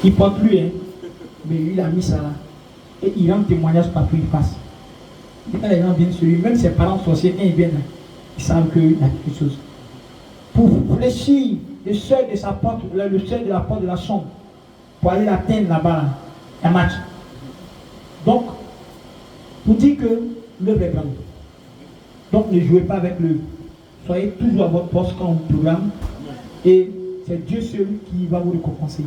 Il porte lui, hein. Mais lui, il a mis ça là. Et il rend témoignage partout où il passe. Et quand les gens viennent sur lui, même ses parents sorciers, quand ils viennent, ils savent qu'il y a quelque chose. Pour fléchir le seuil de sa porte, le seuil de la porte de la chambre, pour aller l'atteindre là-bas, là, un match. Donc, pour dire que l'œuvre est grande. Donc, ne jouez pas avec l'œuvre. Soyez toujours à votre poste quand on programme. Et c'est Dieu seul qui va vous récompenser.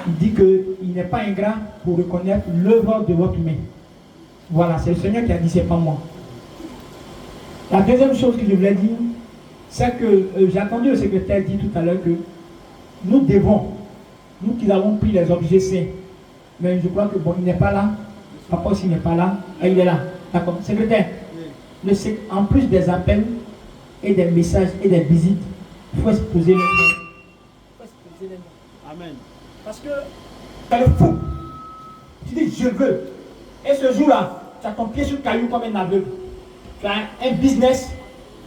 Il dit qu'il n'est pas ingrat pour reconnaître l'œuvre de votre main. Voilà, c'est le Seigneur qui a dit, c'est pas moi. La deuxième chose que je voulais dire, c'est que j'ai entendu le secrétaire dire tout à l'heure que nous devons, nous qui avons pris les objets saints, mais je crois que bon, il n'est pas là, papa aussi n'est pas là, et il est là. D'accord, secrétaire, en plus des appels et des messages et des visites, il faut exposer les noms. Amen. Parce que tu es le fou. Tu dis je veux. Et ce jour-là, tu as ton pied sur le caillou comme un aveugle. Tu as un business,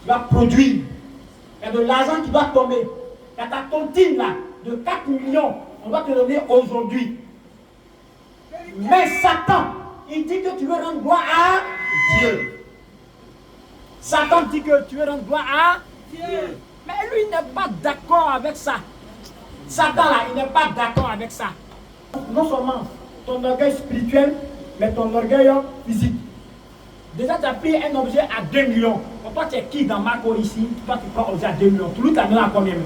tu vas produire. Il y a de l'argent qui doit tomber. Il y a ta tontine là, de 4 millions, on va te donner aujourd'hui. Mais Satan, il dit que tu veux rendre gloire à Dieu. Satan dit que tu veux rendre gloire à Dieu. Mais lui, il n'est pas d'accord avec ça. Satan là, il n'est pas d'accord avec ça. Non seulement ton orgueil spirituel, mais ton orgueil physique. Déjà, tu as pris un objet à 2 millions. Pour toi, tu es qui dans Marco ici? Toi, tu prends un objet à 2 millions. Tout le monde à combien même?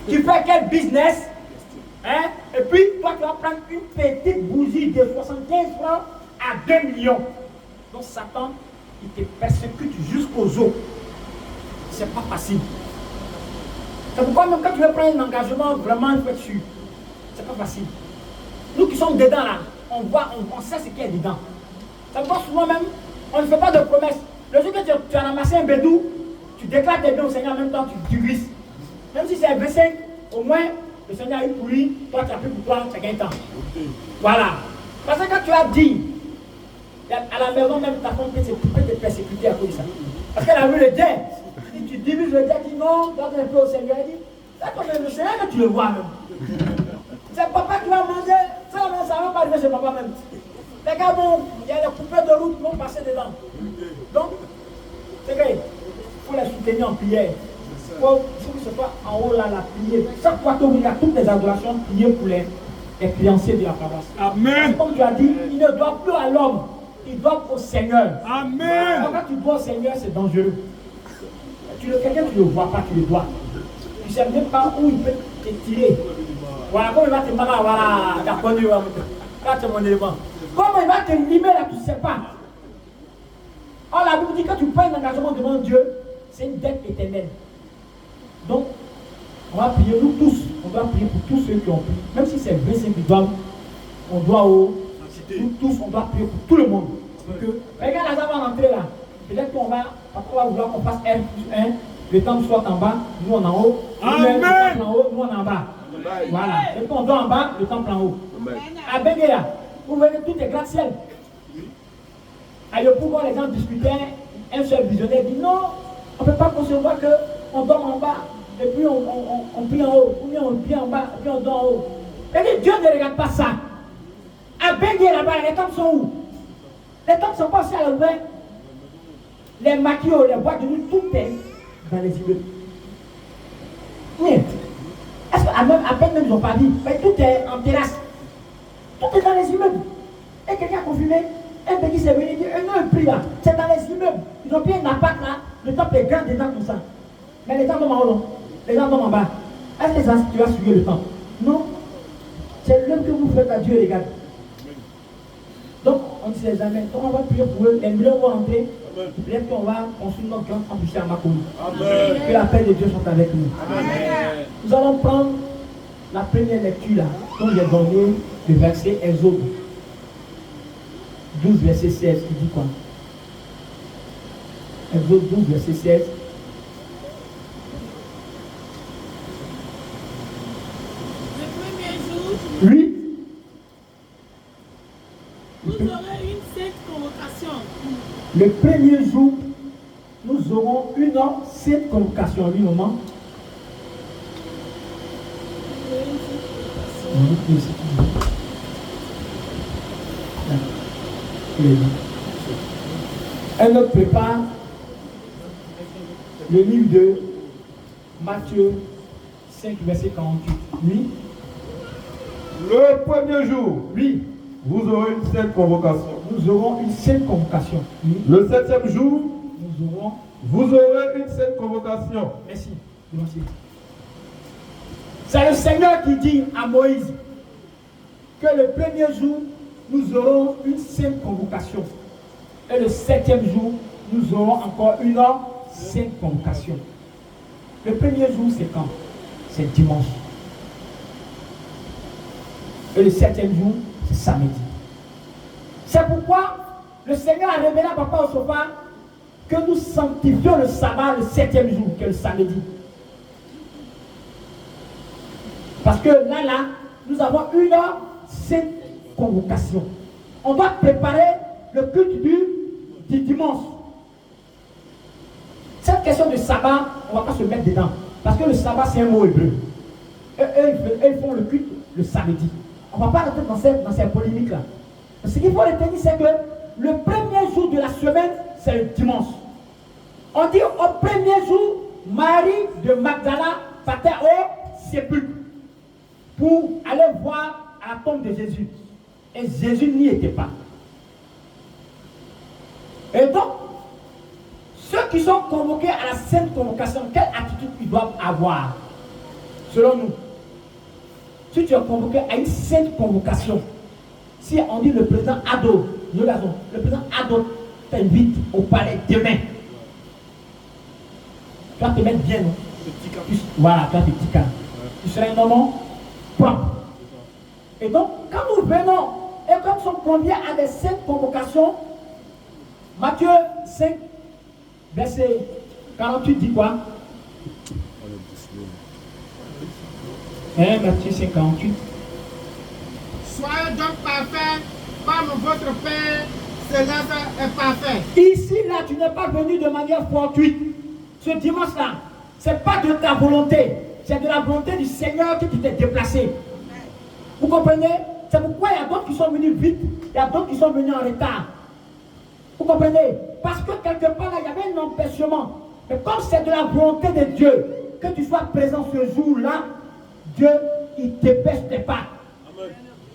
Tu fais quel business? Hein? Et puis, toi, tu vas prendre une petite bougie de 75 francs à 2 millions. Donc, Satan, il te persécute jusqu'aux os. C'est pas facile. C'est pourquoi même quand tu veux prendre un engagement, vraiment, il faut être sûr. C'est pas facile. Nous qui sommes dedans là, on voit, on sait ce qu'il y a dedans. Ça me voit souvent même, on ne fait pas de promesses. Le jour que tu as ramassé un bédou, tu déclares tes biens au Seigneur en même temps, tu glisses. Même si c'est un V5, au moins, le Seigneur a eu pour lui, toi tu as pris pour toi, ça gagne temps. Voilà. Parce que quand tu as dit, à la maison même, ta femme peut te persécuter à cause de ça. Parce qu'elle a vu le dé. Si tu divises le dé, elle dit non, donne un peu au Seigneur. Elle dit, d'accord, mais le Seigneur, tu le vois même. C'est papa qui va manger, ça ne va pas arriver chez papa même. Les gars, bon, il y a les poupées de route qui vont passer dedans. Donc, c'est vrai, il faut les soutenir en prière. Il faut que ce soit en haut là, la prière. Chaque fois qu'il y a toutes les adorations, prier pour les créanciers de la paroisse. Amen. Comme tu as dit, il ne doit plus à l'homme, il doit au Seigneur. Amen. Quand tu dois au Seigneur, c'est dangereux. Quelqu'un, tu ne le vois pas, tu le dois. Tu ne sais même pas où il peut te tirer. Voilà, comment il va te demander, voilà, tu as connu, là c'est mon élément. Comment il va te limer là, tu ne sais pas. Or, la Bible dit que quand tu prends un engagement devant Dieu, c'est une dette éternelle. Donc, on va prier, nous tous, on doit prier pour tous ceux qui ont pris. Même si c'est 25 qui doivent, on doit nous tous, on doit prier pour tout le monde. Que, regarde, la va rentrer là. Peut-être qu'on va, après on va vouloir qu'on fasse 1+1, le temple soit en bas, nous on en haut. Amen. Le temple en haut, nous on en bas. Voilà. Et quand on doit en bas, le temple en haut. À Benguela, vous voyez, tout est gratte-ciel. À Yopougon, les gens discutaient, un seul visionnaire dit non, on ne peut pas concevoir qu'on dort en bas, et puis on prie en haut, ou bien on prie en bas, et puis on dort en haut. Et Dieu ne regarde pas ça. À Benguela, là-bas, les temples sont où? Les temples ne sont pas aussi à l'ouvert. Les maquillots, les boîtes de nuit, tout est dans les immeubles. Oui. Est-ce qu'à peine même ils n'ont pas dit, mais tout est en terrasse. Tout est dans les immeubles. Et quelqu'un a confirmé, un petit s'est venu dire, non, un prix là, c'est dans les immeubles. Ils ont pris un appart là, le temple est grand dedans comme ça. Mais les gens tombent en haut, non. Les gens tombent en bas. Est-ce que tu vas suivre le temple? Non. C'est l'homme que vous faites à Dieu, les gars. Donc, on dit les amis, on va prier pour eux, les millions vont entrer. Peut-être qu'on va construire notre grand campus à Makouli. Que la paix de Dieu soit avec nous. Amen. Nous allons prendre la première lecture là, dont j'ai donné le verset Exode 12, verset 16, qui dit quoi? Exode 12, verset 16. Le premier jour, Oui. vous aurez une sainte convocation. Le premier jour, nous aurons une sainte convocation. Oui, maman. Un autre prépare le livre de Matthieu 5, verset 48. Oui. Le premier jour, Oui. vous aurez une sainte convocation. Nous aurons une sainte convocation. Oui. Le 7e jour, Nous aurons. vous aurez une sainte convocation. Merci. Merci. C'est le Seigneur qui dit à Moïse que le premier jour, nous aurons une sainte convocation. Et le 7e jour, nous aurons encore une sainte convocation. Le premier jour, c'est quand? C'est dimanche. Et le 7e jour, c'est samedi. C'est pourquoi le Seigneur a révélé à Papa au sofa que nous sanctifions le sabbat le 7e jour, qui est le samedi. Parce que là, nous avons une sainte convocation. On doit préparer le culte du dimanche. Cette question de sabbat, on ne va pas se mettre dedans. Parce que le sabbat, c'est un mot hébreu. Et eux, ils font le culte le samedi. On ne va pas rentrer dans ces polémiques-là. Ce qu'il faut retenir, c'est que le premier jour de la semaine, c'est le dimanche. On dit au premier jour, Marie de Magdala partait au sépulcre pour aller voir à la tombe de Jésus. Et Jésus n'y était pas. Et donc, ceux qui sont convoqués à la sainte convocation, quelle attitude ils doivent avoir? Selon nous, si tu es convoqué à une sainte convocation, si on dit le président Ado, le président Ado t'invite au palais demain, tu vas te mettre bien, non? Voilà, tu vas te tika. Tu seras un homme propre. Et donc, quand nous venons et quand nous sommes conviés à des saintes convocations, Matthieu 5, verset 48 dit quoi? Matthieu 5, 48. Soyez donc parfaits, comme votre Père Céleste est parfait. Ici, là, tu n'es pas venu de manière fortuite. Ce dimanche-là, ce n'est pas de ta volonté, c'est de la volonté du Seigneur qui t'est déplacé. Vous comprenez? C'est pourquoi il y a d'autres qui sont venus vite, il y a d'autres qui sont venus en retard. Vous comprenez? Parce que quelque part, là, il y avait un empêchement. Mais comme c'est de la volonté de Dieu que tu sois présent ce jour-là, Dieu, il ne te pêche pas.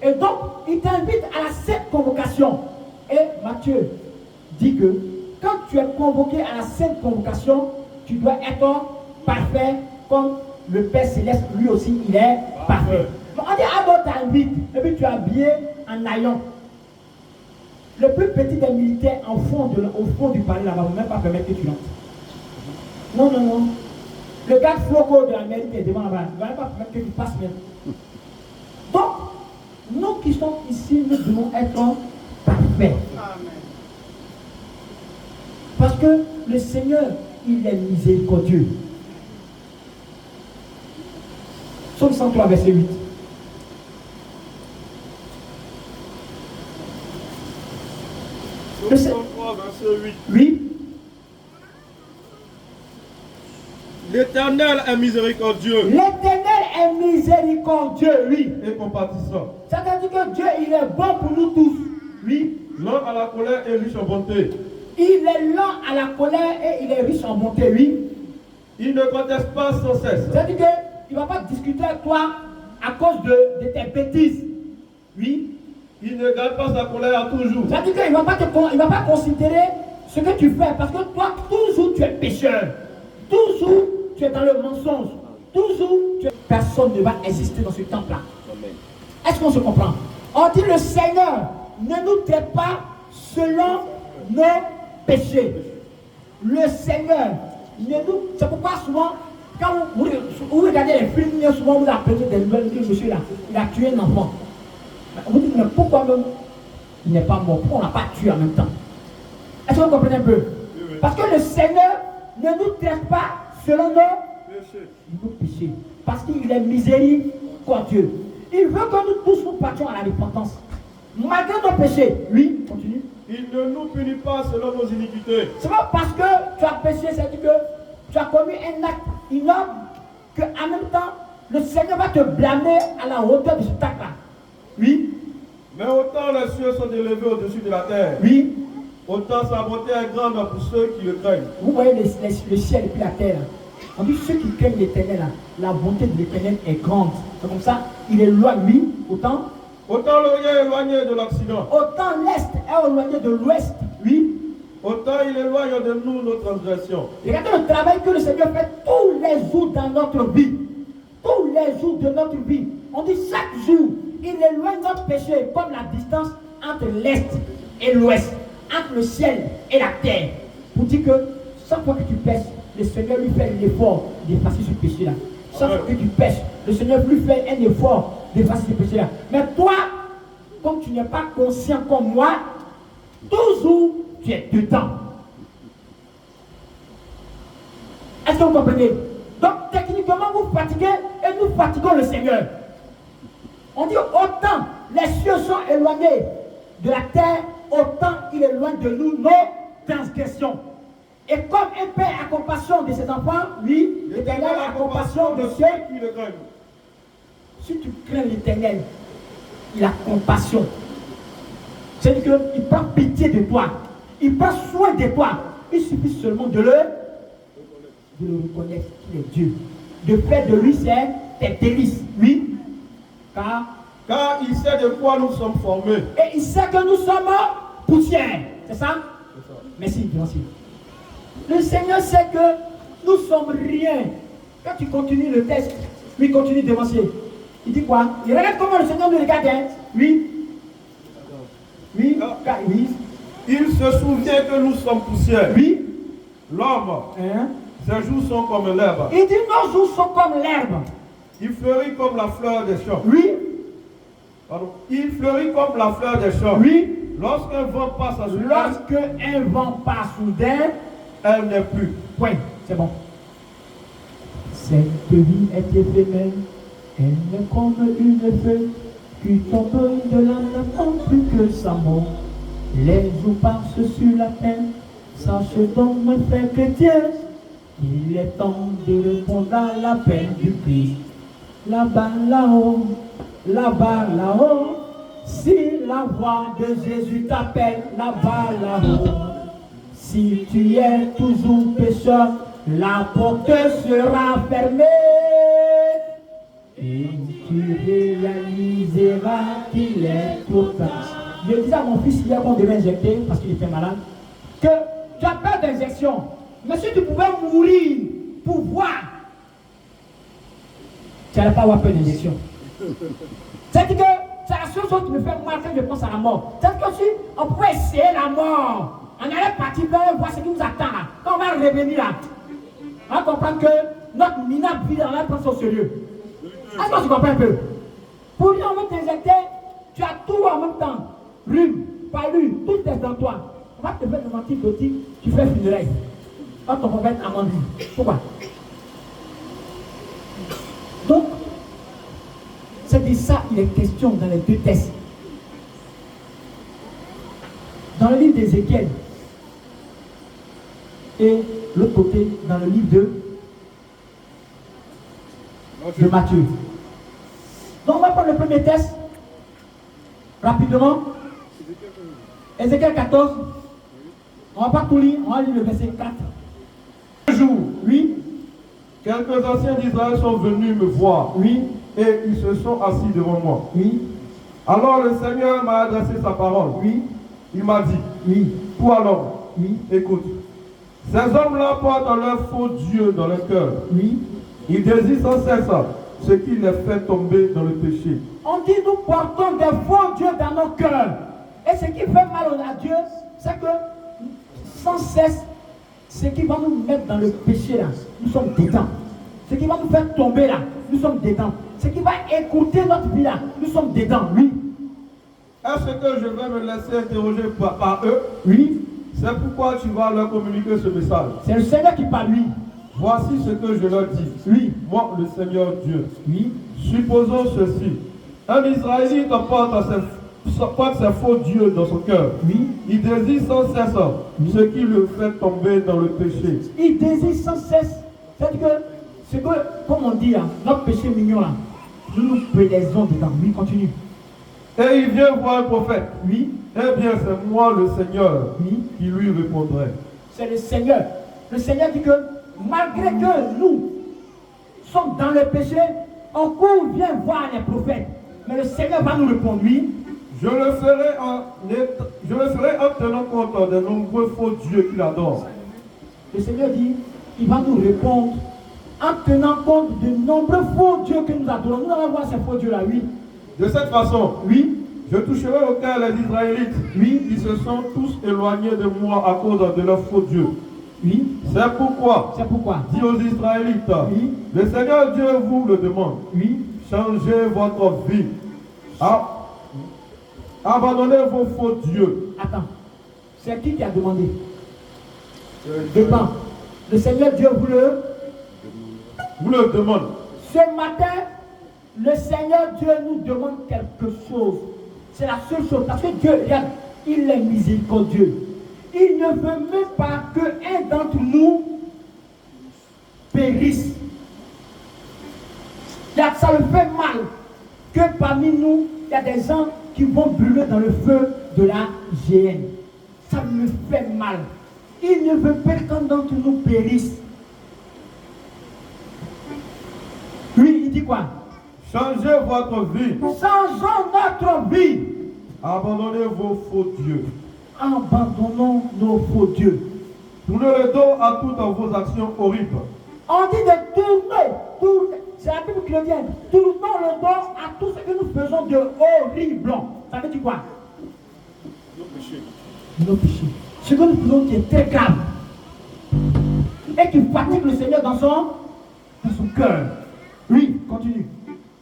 Et donc, il t'invite à la sainte convocation. Et Matthieu dit que quand tu es convoqué à la sainte convocation, tu dois être parfait comme le Père Céleste, lui aussi, il est parfait. Donc, on dit, Ado t'invite, et puis tu es habillé en haillons. Le plus petit des militaires au fond du palais là-bas, ne va même pas permettre que tu rentres. Non, non, non. Le gars Floco de l'Amérique est devant là-bas, il ne va même pas permettre que tu passes même. Donc, nous qui sommes ici, nous devons être parfaits. Parce que le Seigneur, il est miséricordieux. Psaume 103, verset 8. Psaume 103, verset 8. Oui. L'Éternel est miséricordieux. L'Éternel est miséricordieux, oui. Et compatissant. C'est-à-dire que Dieu, il est bon pour nous tous. Oui. Lent à la colère et riche en bonté. Il est lent à la colère et il est riche en bonté, oui. Il ne conteste pas sans cesse. C'est-à-dire qu'il ne va pas discuter avec toi à cause de tes bêtises. Oui. Il ne garde pas sa colère à toujours. C'est-à-dire qu'il ne va pas considérer ce que tu fais parce que toi, toujours tu es pécheur. Toujours tu es dans le mensonge. Toujours personne ne va exister dans ce temple-là. Est-ce qu'on se comprend? On dit le Seigneur ne nous traite pas selon nos péchés. Le Seigneur ne nous... C'est pourquoi souvent, quand vous regardez les films, souvent vous apprenez des nouvelles que monsieur là, il a tué un enfant. Vous dites, mais pourquoi même il n'est pas mort? Pourquoi on ne l'a pas tué en même temps? Est-ce que vous comprenez un peu? Parce que le Seigneur ne nous traite pas selon nos péchés. Parce qu'il est miséricordieux. Il veut que nous tous nous partions à la repentance. Malgré nos péchés, lui, continue. Il ne nous punit pas selon nos iniquités. C'est pas parce que tu as péché, c'est-à-dire que tu as commis un acte énorme qu'en même temps, le Seigneur va te blâmer à la hauteur de ce tac-là. Oui, Mais autant les cieux sont élevés au-dessus de la terre, oui. autant sa bonté est grande pour ceux qui le craignent. Vous voyez le ciel et puis la terre. Là. On dit ceux qui craignent l'Éternel, là, la bonté de l'Éternel est grande. C'est comme ça, il est loin, lui, autant. Autant l'Orient est éloigné de l'Occident, Autant l'Est est éloigné de l'Ouest, oui. autant il éloigne de nous nos transgressions. Regardez le travail que le Seigneur fait tous les jours dans notre vie. Tous les jours de notre vie. On dit chaque jour, il éloigne notre péché comme la distance entre l'Est et l'Ouest, entre le ciel et la terre. Pour dire que chaque fois que tu pèches, le Seigneur lui fait l'effort d'effacer ce péché-là. Chaque fois que tu pèches, le Seigneur lui fait un effort d'effacer ce péché-là. Mais toi, comme tu n'es pas conscient comme moi, toujours tu es dedans. Est-ce que vous comprenez? Donc techniquement vous fatiguez et nous fatiguons le Seigneur. On dit autant les cieux sont éloignés de la terre, autant il éloigne de nous nos transgressions. Et comme un père a compassion de ses enfants, oui, l'Éternel a compassion de ceux qui le craignent. Si tu crains l'Éternel, il a compassion. C'est-à-dire qu'il prend pitié de toi. Il prend soin de toi. Il suffit seulement de le reconnaître qu'il est Dieu. De faire de lui tes délices. Oui. Car il sait de quoi nous sommes formés. Et il sait que nous sommes poussière. C'est ça? Merci, merci. Le Seigneur sait que nous sommes rien. Quand tu continues le texte, lui continue d'avancer. Il dit quoi? Il regarde comment le Seigneur nous regarde. Hein? Oui. Oui. Oui. Il se souvient que nous sommes poussière. Oui. L'homme, Hein? ses jours sont comme l'herbe. Il dit nos jours sont comme l'herbe. Il fleurit comme la fleur des champs. Oui. Pardon. Il fleurit comme la fleur des champs. Oui. Lorsqu'un vent passe à soudain, Lorsque un vent passe soudain, elle n'est plus. point. C'est bon. Cette vie est éphémère. Elle est comme une feuille qui tombe de la n'attend plus que sa mort. Les jours passent sur la terre. Sache donc, mon frère chrétien, il est temps de répondre à l'appel du Christ. Là-bas, là-haut, là-bas, là-haut, si la voix de Jésus t'appelle, là-bas, là-haut, si tu es toujours pécheur, la porte sera fermée et tu réaliseras qu'il est trop tard. Je disais à mon fils hier qu'on devait injecter parce qu'il était malade, que tu as peur d'injection, mais si tu pouvais mourir pour voir, tu n'allais pas avoir peur d'injection. C'est-à-dire que c'est la seule chose qui me fait mal quand je pense à la mort. C'est-à-dire que si on pouvait essayer la mort, on allait partir voir ce qui nous attend là. Quand on va revenir là, on va comprendre que notre minable vie, on va prendre ça au sérieux. Est-ce que tu comprends un peu? Pour lui, on va t'injecter, tu as tout en même temps. Rhume, palu, tout est dans toi. On va te faire des antibiotiques, tu fais funérailles. Quand ton prophète amandine. Pourquoi? Donc, c'est de ça il est question dans les deux textes. Dans le livre d'Ézéchiel et l'autre côté, dans le livre de Matthieu. Donc, on va prendre le premier texte rapidement. Ézéchiel 14. On ne va pas tout lire, on va lire le verset 4. Un jour, oui. Quelques anciens d'Israël sont venus me voir. Oui. Et ils se sont assis devant moi. Oui. Alors le Seigneur m'a adressé sa parole. Oui. Il m'a dit, Oui. toi l'homme, Oui. écoute. Ces hommes-là portent leur faux Dieu dans leur cœur. Oui. Ils désirent sans cesse ce qui les fait tomber dans le péché. On dit nous portons des faux dieux dans nos cœurs. Et ce qui fait mal à Dieu, c'est que sans cesse, ce qui va nous mettre dans le péché là, nous sommes dedans. Ce qui va nous faire tomber là, nous sommes dedans. Ce qui va écouter notre vie là, nous sommes dedans, oui. Est-ce que je vais me laisser interroger par eux? Oui. C'est pourquoi tu vas leur communiquer ce message. C'est le Seigneur qui parle, oui. Voici ce que je leur dis. Oui. Moi, le Seigneur Dieu. Oui. Supposons ceci. Un Israélite porte ses faux dieux dans son cœur. Oui. Il désire sans cesse ce qui le fait tomber dans le péché. Il désire sans cesse. C'est-à-dire que C'est que, comme on dit là, notre péché mignon là, nous nous plaisons dedans. Oui, continue. Et il vient voir un prophète. Oui, Eh bien, c'est moi le Seigneur oui, qui lui répondrai. c'est le Seigneur. Le Seigneur dit que malgré que nous sommes dans le péché, on court, vient voir les prophètes. Mais le Seigneur va nous répondre, oui. Je le ferai en tenant compte des nombreux faux dieux qu'il adore. Le Seigneur dit, il va nous répondre en tenant compte de nombreux faux dieux que nous adorons. Nous allons voir ces faux dieux-là, oui. De cette façon, Oui, je toucherai au cœur les Israélites, oui, qui se sont tous éloignés de moi à cause de leurs faux dieux. oui. C'est pourquoi, C'est pourquoi. dis aux Israélites, Oui. le Seigneur Dieu vous le demande, Oui, changez votre vie, abandonnez vos faux dieux. attends. C'est qui a demandé? Dépend. Le Seigneur Dieu Vous le demande. Ce matin, le Seigneur Dieu nous demande quelque chose. C'est la seule chose. Parce que Dieu, regarde, il est miséricordieux. Il ne veut même pas qu'un d'entre nous périsse. Regarde, ça le fait mal que parmi nous, il y a des gens qui vont brûler dans le feu de la géhenne. Ça me fait mal. Il ne veut pas qu'un d'entre nous périsse. Lui, il dit quoi? Changez votre vie. Changeons notre vie. Abandonnez vos faux dieux. Abandonnons nos faux dieux. Tournez le dos à toutes vos actions horribles. On dit de tourner. C'est la Bible qui le dit. Tournons le dos à tout ce que nous faisons de horrible. Ça veut dire quoi? Nos péchés. Ce que nous faisons qui est très grave. Et qui fatigue le Seigneur dans son cœur. Oui, continue.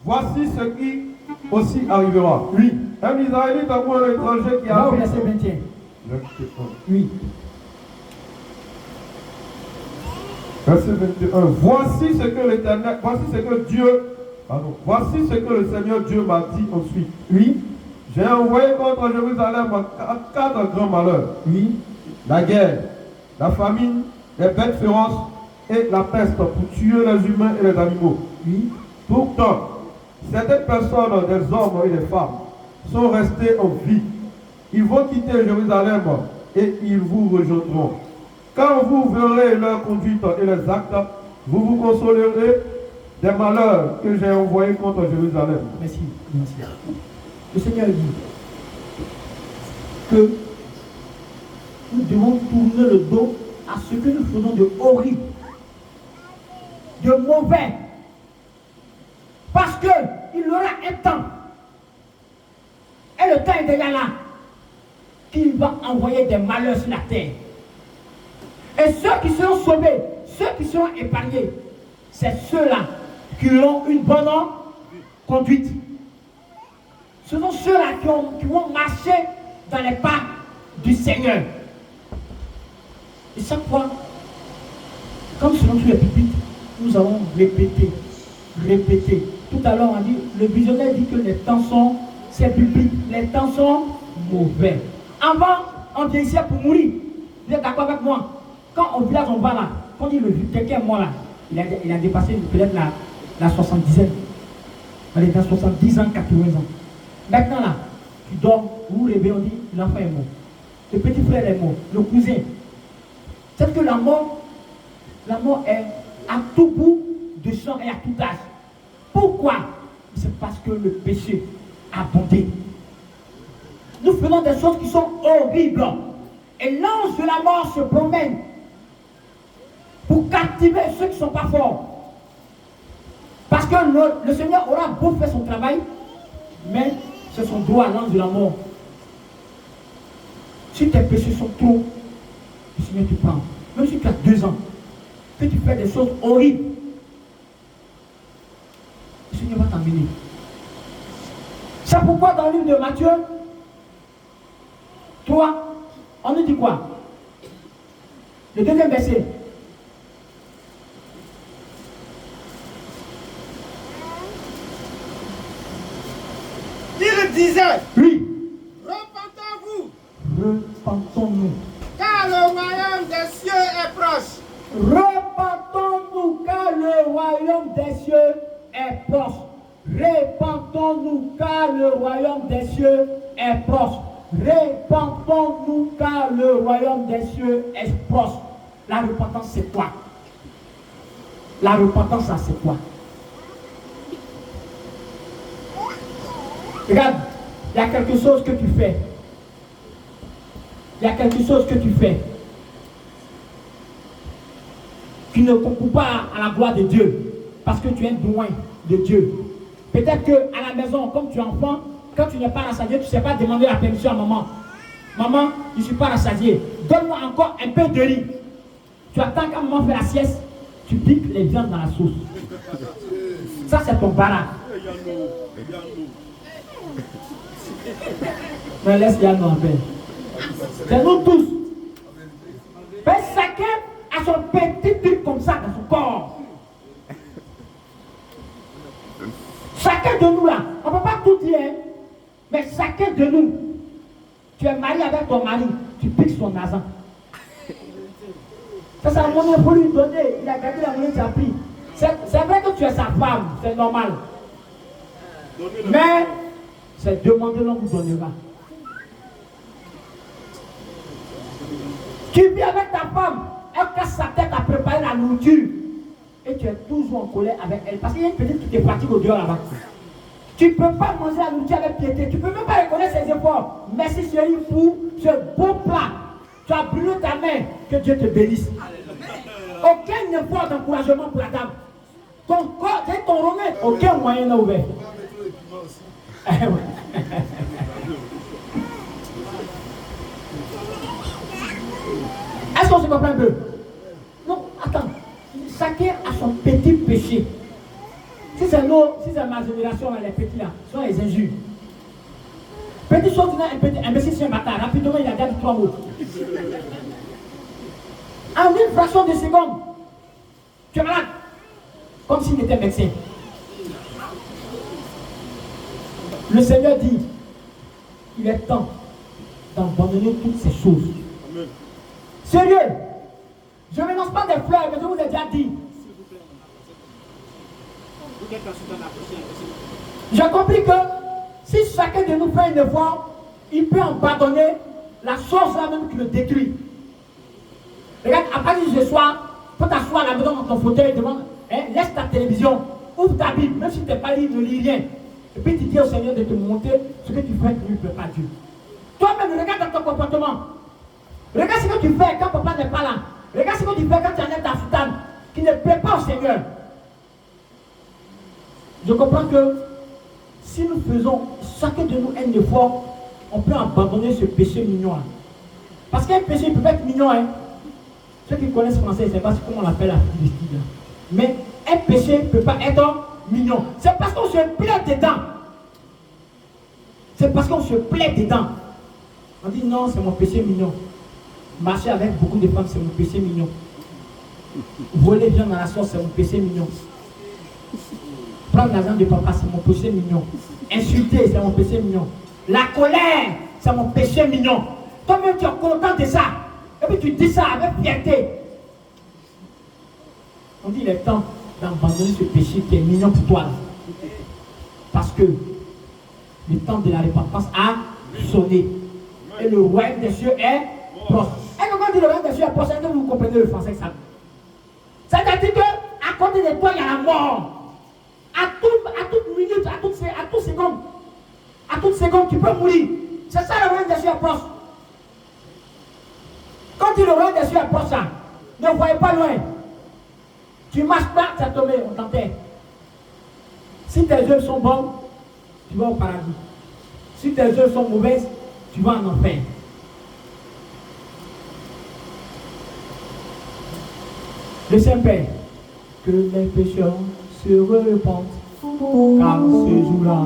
Voici ce qui aussi arrivera. Oui. Un Israélite ou un étranger qui Va au habite. verset 21. Oui. Verset 21. Voici ce que l'Éternel, voici ce que Dieu, pardon, voici ce que le Seigneur Dieu m'a dit ensuite. Oui. J'ai envoyé contre Jérusalem quatre grands malheurs. Oui. La guerre, la famine, les bêtes féroces et la peste pour tuer les humains et les animaux. Oui. Pourtant, certaines personnes, des hommes et des femmes, sont restés en vie. Ils vont quitter Jérusalem et ils vous rejoindront. Quand vous verrez leur conduite et les actes, vous vous consolerez des malheurs que j'ai envoyés contre Jérusalem. Merci. Merci. Le Seigneur dit que nous devons tourner le dos à ce que nous faisons de horrible, de mauvais. Parce qu'il y aura un temps, et le temps est déjà là, qu'il va envoyer des malheurs sur la terre. Et ceux qui seront sauvés, ceux qui seront épargnés, c'est ceux-là qui ont une bonne conduite. Ce sont ceux-là qui vont marcher dans les pas du Seigneur. Et chaque fois, comme selon tous les pupitres, nous allons répéter. Tout à l'heure, on dit, le visionnaire dit que les temps sont, c'est biblique, les temps sont mauvais. Avant, on vieillissait pour mourir. Vous êtes d'accord avec moi? Quand au village on va là, quand on dit quelqu'un est mort là, il a dépassé peut-être la 70e. On est dans 70 ans, 80 ans. Maintenant là, tu dors, vous vous réveillez, on dit l'enfant est mort. Le petit frère est mort, le cousin. C'est que la mort est à tout bout de champ et à tout âge. Pourquoi? C'est parce que le péché a abondé. Nous faisons des choses qui sont horribles. Et l'ange de la mort se promène pour captiver ceux qui ne sont pas forts. Parce que le Seigneur aura beau faire son travail, mais c'est son droit à l'ange de la mort. Si tes péchés sont trop, le Seigneur te prend. Même si tu as 2 ans, que tu fais des choses horribles, le Seigneur va t'emmener. C'est pourquoi dans le livre de Matthieu, toi, on nous dit quoi? Le 2e verset. Il disait, Oui. repentez-vous, Repentons-nous. car le royaume des cieux est proche. Repentons-nous car le royaume des cieux est proche. Répentons-nous car le royaume des cieux est proche. Répentons-nous car le royaume des cieux est proche. La repentance, c'est quoi? La repentance, ça, c'est quoi? Regarde, il y a quelque chose que tu fais. Il y a quelque chose que tu fais qui ne concourt pas à la gloire de Dieu parce que tu es loin de Dieu. Peut-être qu'à la maison, comme tu es enfant, quand tu n'es pas rassasié, tu ne sais pas demander la permission à maman. Maman, je ne suis pas rassasié. Donne-moi encore un peu de riz. Tu attends quand maman fait la sieste, tu piques les viandes dans la sauce. Ça, c'est ton barat. Mais laisse Yann en paix. C'est nous tous. Mais chacun a son petit truc comme ça dans son corps. Chacun de nous là, on ne peut pas tout dire, hein, mais chacun de nous, tu es marié avec ton mari, tu piques son argent. Ça, c'est la monnaie, il faut lui donner. Il a gardé la monnaie, tu as pris. C'est vrai que tu es sa femme, c'est normal. Mais c'est demander, l'on vous donnera. Tu vis avec ta femme, elle casse sa tête à préparer la nourriture. Et tu es toujours en colère avec elle. Parce qu'il y a une petite qui te fatigue au dehors là-bas. Tu ne peux pas manger la nourriture avec piété. Tu ne peux même pas reconnaître ses efforts. Merci chérie pour ce beau plat. Tu as brûlé ta main. Que Dieu te bénisse. Aucun effort d'encouragement pour la dame. Ton corps, c'est ton remède. Aucun moyen n'a ouvert. Est-ce qu'on se comprend un peu? Non, attends. Chacun a son petit péché. Si c'est ma génération, les petits là, ce sont les injures. Petit chose, un imbécile, c'est un bâtard. Rapidement, il a dit 3 mots. En une fraction de seconde, tu es malade. Comme s'il était médecin. Le Seigneur dit, il est temps d'abandonner toutes ces choses. Amen. Sérieux, je ne lance pas des fleurs, mais je vous ai déjà dit. J'ai compris que si chacun de nous fait un effort, il peut abandonner la chose là même qui le détruit. Regarde, à partir de ce soir, faut t'asseoir à la maison dans ton fauteuil devant, laisse ta télévision, ouvre ta Bible, même si tu n'es pas libre, ne lis rien. Et puis tu dis au Seigneur de te montrer ce que tu fais que lui ne peut pas Dieu. Toi-même, regarde dans ton comportement. Regarde ce que tu fais quand papa n'est pas là. Regarde ce que tu fais quand tu enlèves ta soutane qui ne plaît pas au Seigneur. Je comprends que si nous faisons chacun de nous un effort, on peut abandonner ce péché mignon là. Parce qu'un péché il peut pas être mignon. Hein. Ceux qui connaissent français, ils ne savent pas comment on l'appelle la philistie. Mais un péché ne peut pas être mignon. C'est parce qu'on se plaît dedans. C'est parce qu'on se plaît dedans. On dit non, c'est mon péché mignon. Marcher avec beaucoup de femmes, c'est mon péché mignon. Voler viande dans la sauce, c'est mon péché mignon. Prendre l'argent de papa, c'est mon péché mignon. Insulter, c'est mon péché mignon. La colère, c'est mon péché mignon. Toi-même, tu es content de ça. Et puis tu dis ça avec fierté. On dit il est temps d'abandonner ce péché qui est mignon pour toi. Parce que le temps de la repentance a sonné. Et le royaume des cieux est proche. Et quand on dit le royaume des cieux est proche, est-ce que vous comprenez le français que ça? C'est-à-dire qu'à côté de toi, il y a la mort. À toute minute, à toute seconde, tu peux mourir. C'est ça le royaume des cieux est proche. Quand tu le royaume des cieux est proche, ça, ne voyez pas loin. Tu marches pas, tu as tombé, on t'enterre. Si tes œuvres sont bonnes, tu vas au paradis. Si tes œuvres sont mauvaises, tu vas en enfer. Le Saint-Père, que les pécheurs se repentent, car ce jour-là.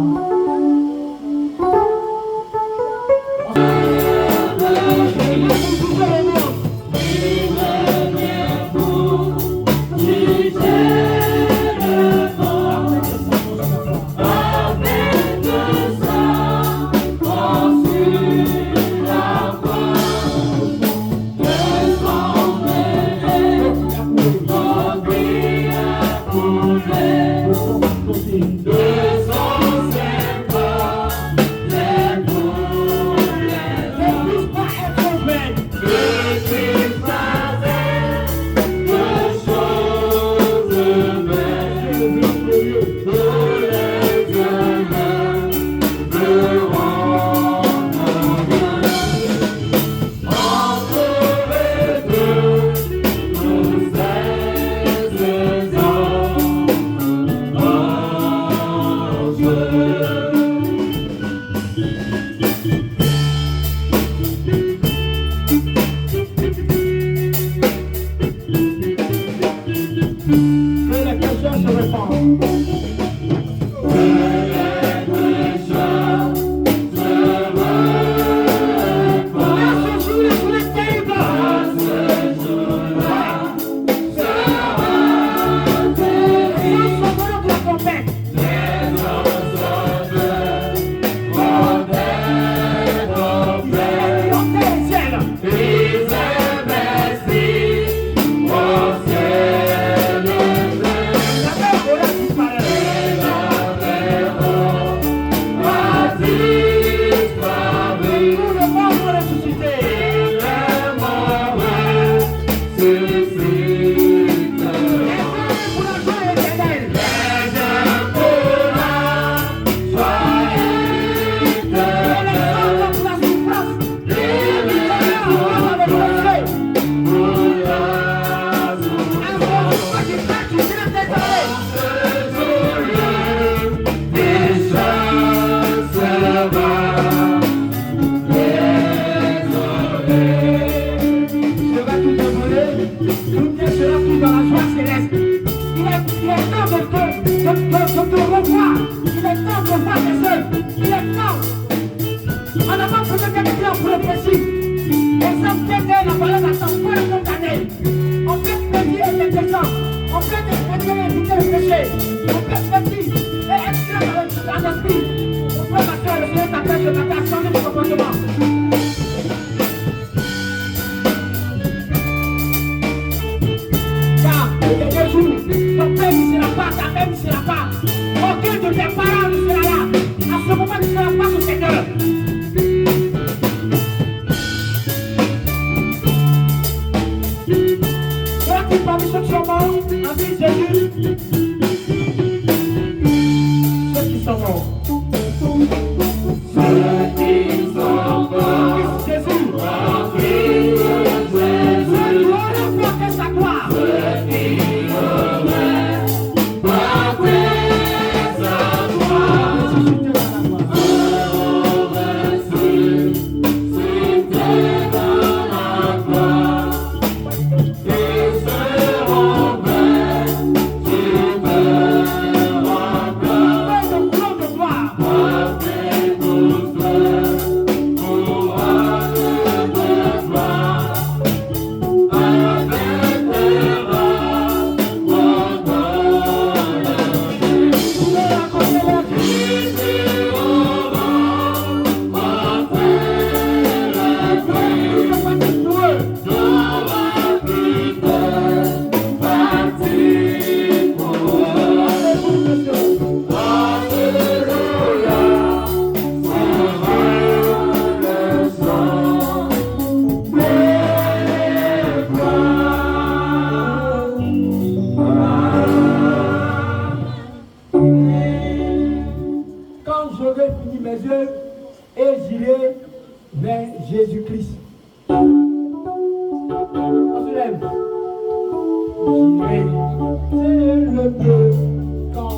On n'a pas besoin quelqu'un pour le précis. Et ça fait que la valeur n'attend pas le condamné. On peut payer les descendre. On peut éviter le péché. On peut payer et extraire dans l'esprit. On peut passer le Seigneur t'appelle le matin à changer de comportement. Car il y a des jours, ton père ne sera pas, ta mère ne sera pas. Aucun de tes parents ne sera là. À ce moment, ne sera pas au Seigneur. Parmi ceux qui sont morts, en vie Jésus, ceux qui sont morts. Ceux qui sont morts, Jésus, Jésus, porter sa gloire. Ceux qui auraient porté sa gloire, auraient su, c'était dans la gloire. Jésus-Christ. On se lève. C'est le Dieu quand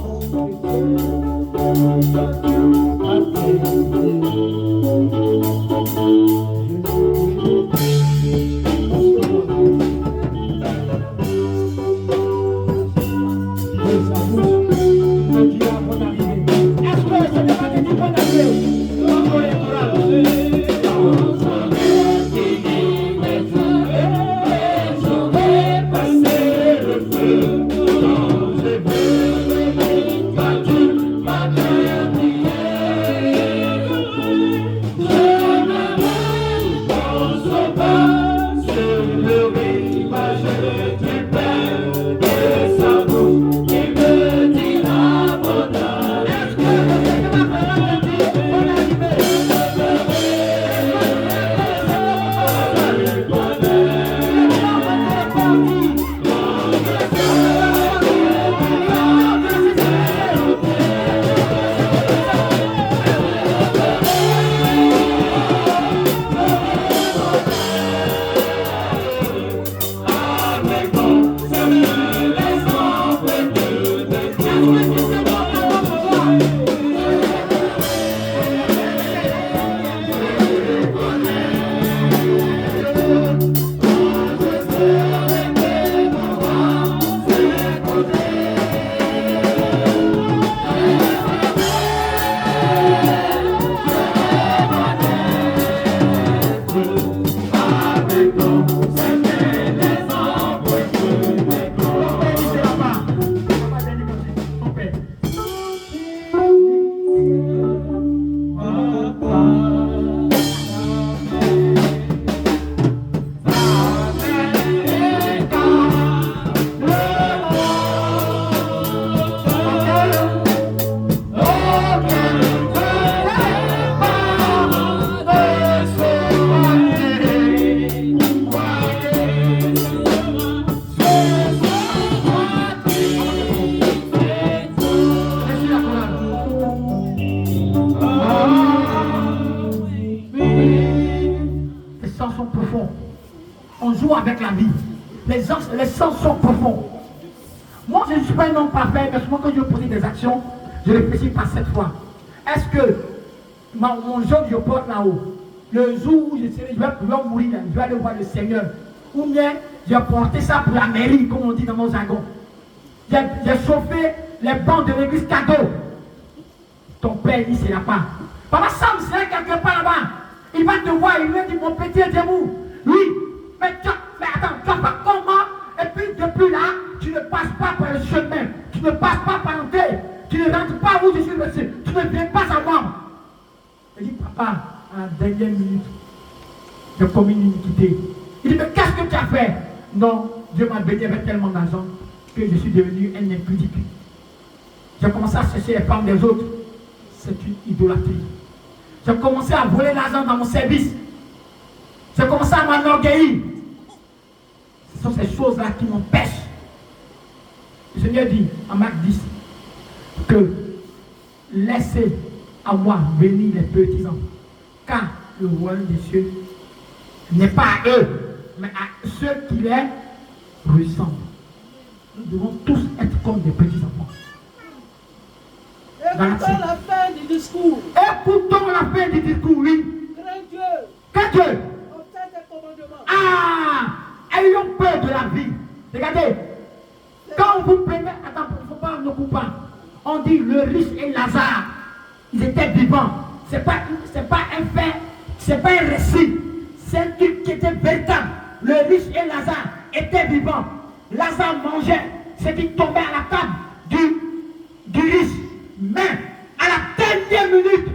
avec la vie. Les sens sont profonds. Moi, je ne suis pas un homme parfait, mais souvent quand je pose des actions, je réfléchis par cette fois. Est-ce que mon job je porte là-haut, le jour où je vais mourir, je vais aller voir le Seigneur, ou bien j'ai porté ça pour la mairie, comme on dit dans mon jargon. J'ai chauffé les bancs de l'église cadeau. Ton père, il ne sera pas. Papa Sam, c'est quelque part là-bas. pas, il lui a dit, mon petit Edemou, oui, mais attends, tu vas pas comment? Et puis depuis là, tu ne passes pas par le chemin, tu ne passes pas par l'entrée, tu ne rentres pas où je suis monsieur, tu ne viens pas à moi. Il dit, papa, à la dernière minute, j'ai commis une iniquité. Il dit, mais qu'est-ce que tu as fait? Non, Dieu m'a béni avec tellement d'argent que je suis devenu un impudique. J'ai commencé à chercher les femmes des autres. C'est une idolâtrie. J'ai commencé à voler l'argent dans mon service. J'ai commencé à m'enorgueillir. Ce sont ces choses-là qui m'empêchent. Le Seigneur dit en Marc 10 que laissez à moi venir les petits enfants, car le royaume des cieux n'est pas à eux, mais à ceux qui les ressemblent. Nous devons tous être comme des petits enfants. Écoutons la fin du discours. Écoutons la fin du discours, oui. Crains Dieu. Que Dieu. Observe tes commandements. Ah, ayons peur de la vie. Regardez, quand vous prenez, attends, il ne faut pas nous couper. On dit le riche et Lazare, ils étaient vivants. C'est pas un fait, c'est pas un récit. C'est un truc qui était véritable. Le riche et Lazare étaient vivants. Lazare mangeait ce qui tombait à la table du riche. Mais à la dernière minute,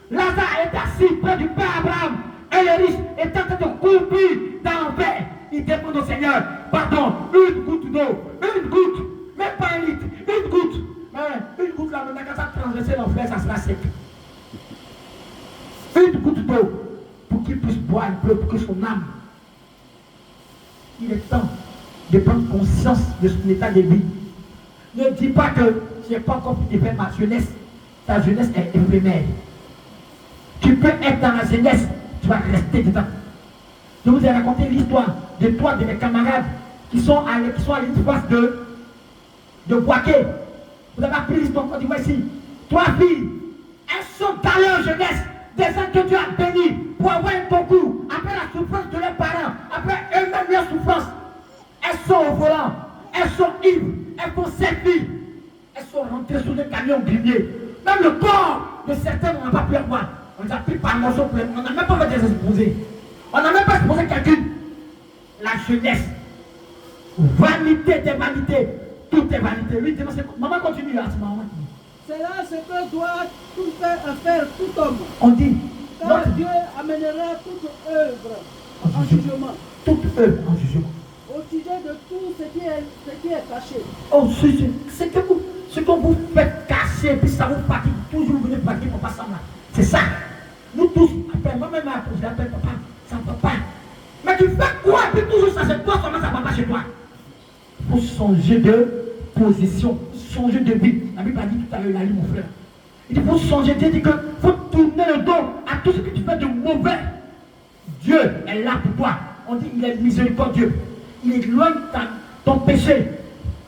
Lazare est assis près du Père Abraham. Et le riche est en train de courir dans l'enfer. Il demande au Seigneur, pardon, une goutte d'eau, une goutte, même pas un litre, une goutte. Mais une goutte là, maintenant quand ça transgresse l'enfer, ça sera sec. Une goutte d'eau pour qu'il puisse boire un peu, pour que son âme. Il est temps de prendre conscience de son état de vie. Ne dis pas que je n'ai pas encore pu faire ma jeunesse. Ta jeunesse est éphémère. Tu peux être dans la jeunesse, tu vas rester dedans. Je vous ai raconté l'histoire de toi, de mes camarades qui sont à l'interface de Boaké. Vous avez appris l'histoire quand tu vois ici. Trois filles, elles sont dans leur jeunesse, des gens que Dieu a bénis pour avoir un concours, après la souffrance de leurs parents, après eux-mêmes leur souffrance. Elles sont au volant, elles sont ivres, elles font selfie, elles sont rentrées sur le camion grillé. Même le corps de certains, on n'a pas pu avoir. On les a pris par morceaux, on n'a même pas fait des exposés. On n'a même pas exposé quelqu'un. La jeunesse, vanité des vanités, tout est vanité. Oui, maman continue là, maman. C'est là ce que doit tout faire tout homme. On dit, car Dieu amènera toute œuvre en jugement. Toute œuvre en jugement. Au sujet de tout ce qui est caché. Au sujet, ce que vous faites cacher, puis ça vous fatigue, toujours vous venez fatiguer pour pas ça là. C'est ça. Nous tous, après, moi-même, je l'appelle papa, ça papa. Mais tu fais quoi? Puis toujours ça, c'est toi, comment ça va pas chez toi? Il faut changer de position, changer de vie. La Bible a dit tout à l'heure, il a lu mon frère. Il faut changer de vie, il dit qu'il faut tourner le dos à tout ce que tu fais de mauvais. Dieu est là pour toi. On dit qu'il est miséricordieux. Il est loin de ton péché.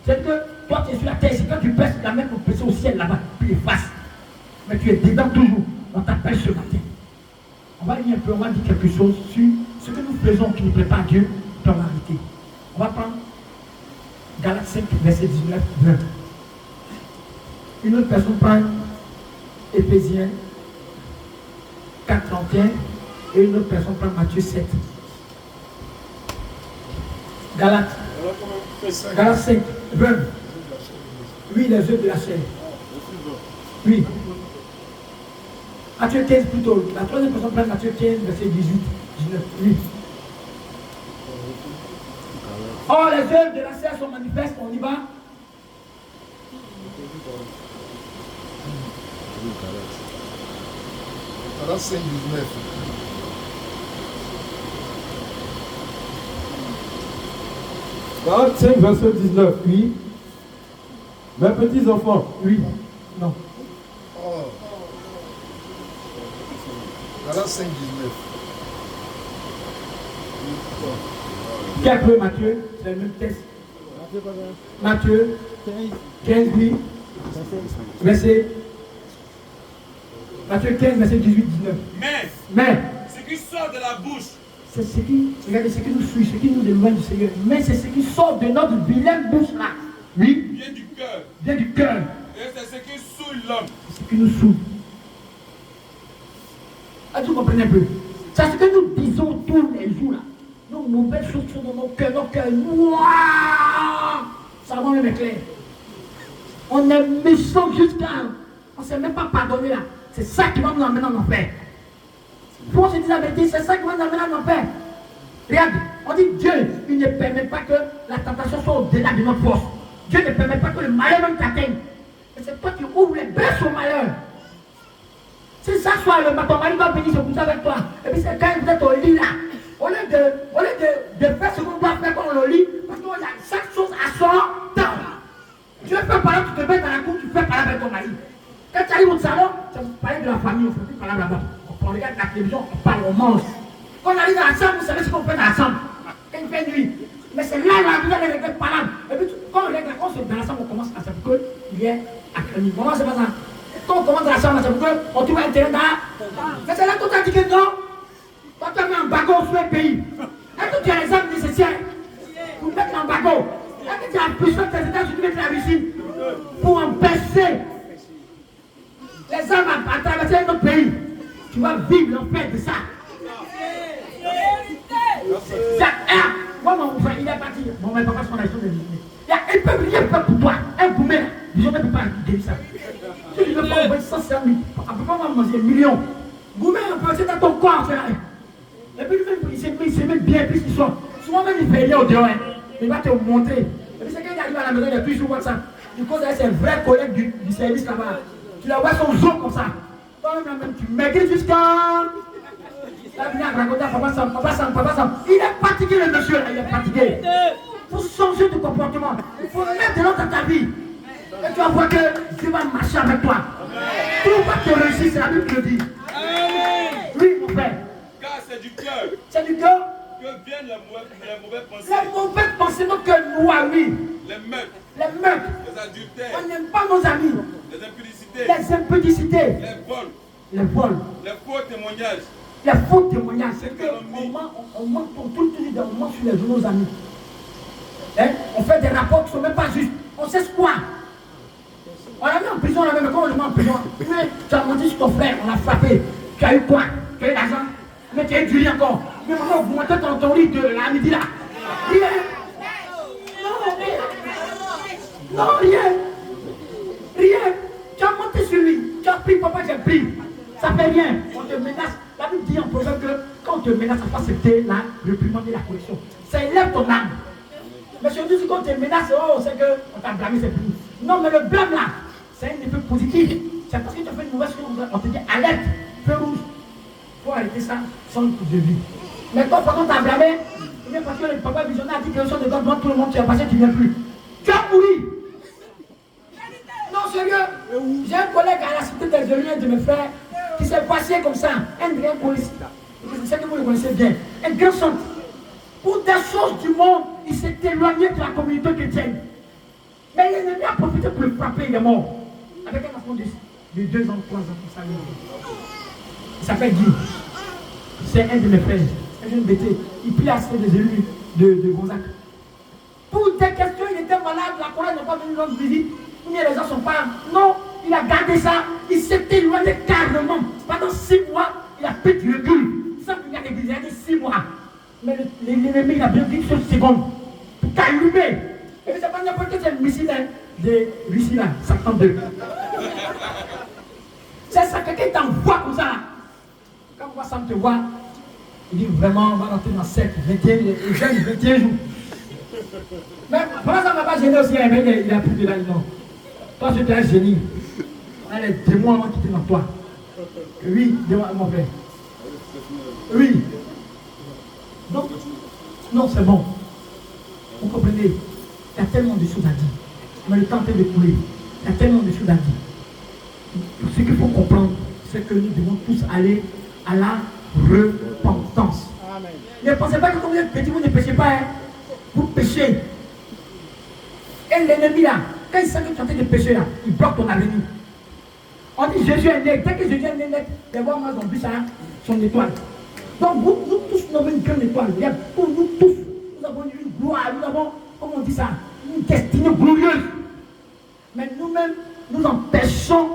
C'est que toi tu es sur la terre, c'est quand tu pèses la main ton péché au ciel là-bas, puis il efface. Mais tu es dedans toujours. On t'appelle ce matin. On va lire un peu, on va dire quelque chose sur ce que nous faisons qui ne plaît pas à Dieu dans la réalité. On va prendre Galates 5, verset 19, 20. Une autre personne prend Éphésiens 4, 31 et une autre personne prend Matthieu 7. Galates 5, 20. Oui, les œuvres de la chair. Oui. Matthieu 15 plutôt. La troisième personne prend Matthieu 15, verset 18, 19. Oui. Or, les œuvres de la chair sont manifestes, on y va. Galates 5, 19. Galates 5, verset 19, oui. Mes petits enfants, Oui. Non. Oh. Galates 5, 19. Qui a cru Matthieu? C'est le même texte. Matthieu 15, oui. Verset. Matthieu 15, verset 18, 19. Mais. Ce qui sort de la bouche. C'est ce qui, regardez, ce qui nous suit, ce qui nous éloigne du Seigneur. Mais c'est ce qui sort de notre vilaine bouche là. Oui. Vient du cœur. Vient du cœur. Et c'est ce qui souille l'homme. C'est ce qui nous saoule. Est-ce que vous comprenez un peu? C'est ce que nous disons tous les jours là. Nos mauvaises choses sont dans nos cœurs noirs. Ça va même clair. On est méchant jusqu'à. On ne s'est même pas pardonné là. C'est ça qui va nous amener en enfer. Pour se dire la vérité, c'est ça qui va nous amener en enfer. Regarde, on dit Dieu, il ne permet pas que la tentation soit au-delà de notre force. Dieu ne permet pas que le malheur même t'atteigne. Et c'est toi qui ouvres les brèches au malheur. Si ça soit le ton mari va venir se coucher avec toi, et puis c'est quand vous êtes au lit là, au lieu de faire ce qu'on doit faire quand on le lit, parce qu'il y a chaque chose à son temps. Tu veux faire parler, tu te mets dans la cour, tu fais parler avec ton mari. Quand tu arrives au salon, tu vas parler de la famille, on fait plus parler là-bas. On regarde la télévision, on parle, on mange. Quand on arrive dans la chambre, vous savez ce qu'on fait dans la chambre. Quand il fait nuit. Mais c'est là, vous allez régler par là. Et puis, quand on règle, quand on se dans la chambre, on commence à s'appliquer qu'il y ait accrémie. Comment c'est pas ça? Quand on commence dans la chambre, on trouve un terrain là. Mais c'est là qu'on t'a dit que non. Quand tu as mis un bagot sur un pays, est-ce que tu as les armes nécessaires pour mettre l'embargo? Est-ce que tu as la puissance des États-Unis de la Russie pour empêcher les armes à traverser un autre pays? Tu vas vivre l'enfer de ça. Moi, mon frère, il est parti. Mon papa, son action de l'Église. Il peut rien faire pour toi. Un gourmet, disons que tu ne peux pas dire ça. Si tu ne veux pas envoyer 100 000, après, on va manger 1 million. Gourmet, on peut c'est dans ton corps. Et puis, lui-même, il se met bien, plus qu'il soit. Souvent, même, il fait rien au dehors. Il va te montrer. Et puis, c'est quand il arrive à la maison, il est plus sur WhatsApp. Du coup, c'est un vrai collègue du service là-bas. Tu la vois son zoo comme ça. Toi-même, tu maigris jusqu'à. Là, il vient raconter à papa Sam. Il est fatigué, le monsieur, là, il est fatigué. Il faut changer de comportement. Il faut mettre de l'autre dans ta vie. Et tu vas voir que Dieu va marcher avec toi. Tout va te réussir, c'est la Bible qui le dit. Oui, mon frère. Car c'est du cœur C'est du cœur. que viennent les mauvaises pensées. Les mauvaises pensées, notre cœur noir, oui. Les meurtres, Les meurtres. les adultères, On n'aime pas nos amis. les impudicités, Les impudicités. les vols, Les vols. les faux témoignages, Les faux témoignages. C'est qu'on ment pour tout le temps, on ment sur les journaux amis. Hein? On fait des rapports qui ne sont même pas justes. On sait ce quoi. On l'a mis en prison, mais quand on le met en prison, mais tu as menti sur ton frère, on l'a frappé. Tu as eu quoi? Tu as eu l'argent? Mais tu as eu du riz encore. Mais maman, vous montez ton lit de la midi là. Rien. Non, rien. Rien. Tu as monté sur lui. Tu as pris, papa, j'ai pris. Ça fait rien. On te menace. La Bible dit en proverbe que quand on te menace, ça va accepter la réprimande et la correction. Ça élève ton âme. Mais si on dit quand on te menace, oh, c'est qu'on t'a blâmé, c'est plus. Non, mais le blâme là, c'est un effet positif. C'est parce que tu as fait une mauvaise chose, on te dit alerte, feu rouge. Il faut arrêter ça sans le coup de vie. Mais quand on t'a blâmé, bien parce que le papa visionnaire a dit quelque chose de devant tout le monde, tu as passé, tu ne viens plus. Tu as pourri. Non, sérieux. J'ai un collègue à la cité des Oliens de mes frères qui s'est passé comme ça. Un grand policier. Je sais que vous le connaissez bien. Un grand centre. Pour des choses du monde, il s'est éloigné de la communauté chrétienne. Mais l'ennemi a profité pour le frapper, il est mort. Avec un enfant de 2 ans, 3 ans, comme ça. Il s'appelle Guy. C'est un de mes frères. Un jeune bêté. Il plie à citer des élus de Gonzac. Pour des questions, il était malade, la colère n'a pas venu rendre visite. Mais les gens sont pas. Non, il a gardé ça. Il s'est éloigné carrément. Pendant 6 mois, il a fait du recul. Sans qu'il a l'église, il a dit 6 mois. Mais l'ennemi, il a bien dit 1 seconde. Pour t'allumer. Et c'est pas n'importe quel missile de Russie là, 52. C'est ça, quelqu'un t'envoie comme ça. Quand moi ça me te voit, il dit vraiment, on va rentrer dans 7, 21, les jeunes, 21 jours. Mais pendant ça, on ne m'a pas gêné aussi, il a pris de là, non. Toi, tu es un génie. On a les démons qui étaient dans toi. Oui, dis-moi, mon frère. Oui. Donc, non, c'est bon. Vous comprenez? Il y a tellement de choses à dire. Mais le temps est de couler. Il y a tellement de choses à dire. Ce qu'il faut comprendre, c'est que nous devons tous aller à la repentance. Amen. Ne pensez pas que quand vous êtes petit, vous ne péchez pas. Hein? Vous péchez. Et l'ennemi là, quand il sait que tu es en train de pécher là, il bloque ton avenir. On dit Jésus est né. Dès que Jésus est né, les voir moi dans le bus là, son étoile. Donc nous tous, nous avons une grande étoile. Pour nous tous, nous avons une gloire, nous avons, comment on dit ça, une destinée glorieuse. Mais nous-mêmes, nous empêchons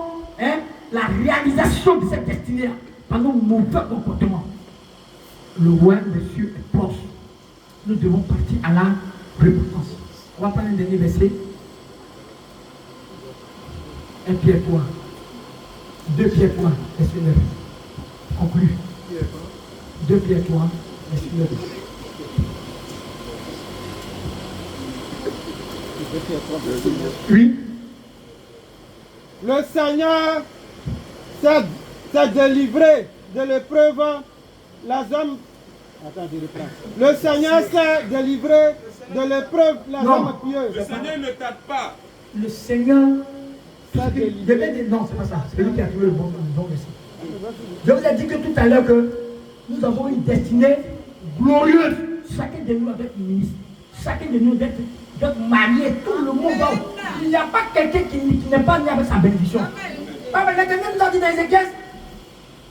la réalisation de cette destinée-là par nos mauvais comportements. le royaume des cieux est proche. Nous devons partir à la repentance. On va prendre un dernier verset. 1 Pierre 3. 2 Pierre 3, verset 9. Conclu. 2 Pierre 3, verset 9. Oui. Le Seigneur s'est délivré de l'épreuve, les hommes. Attends, je reprends. Le Seigneur s'est délivré de l'épreuve, les hommes pieux. Le Seigneur ne tarde pas. Le Seigneur. Non, c'est pas ça. C'est lui qui a trouvé le bon verset. Je vous ai dit que tout à l'heure que nous avons une destinée glorieuse. Chacun de nous doit être ministre. Chacun de nous doit être marié. Tout le monde va. Il n'y a pas quelqu'un qui n'est pas né avec sa bénédiction. L'Éternel nous a dit dans Ézéchiel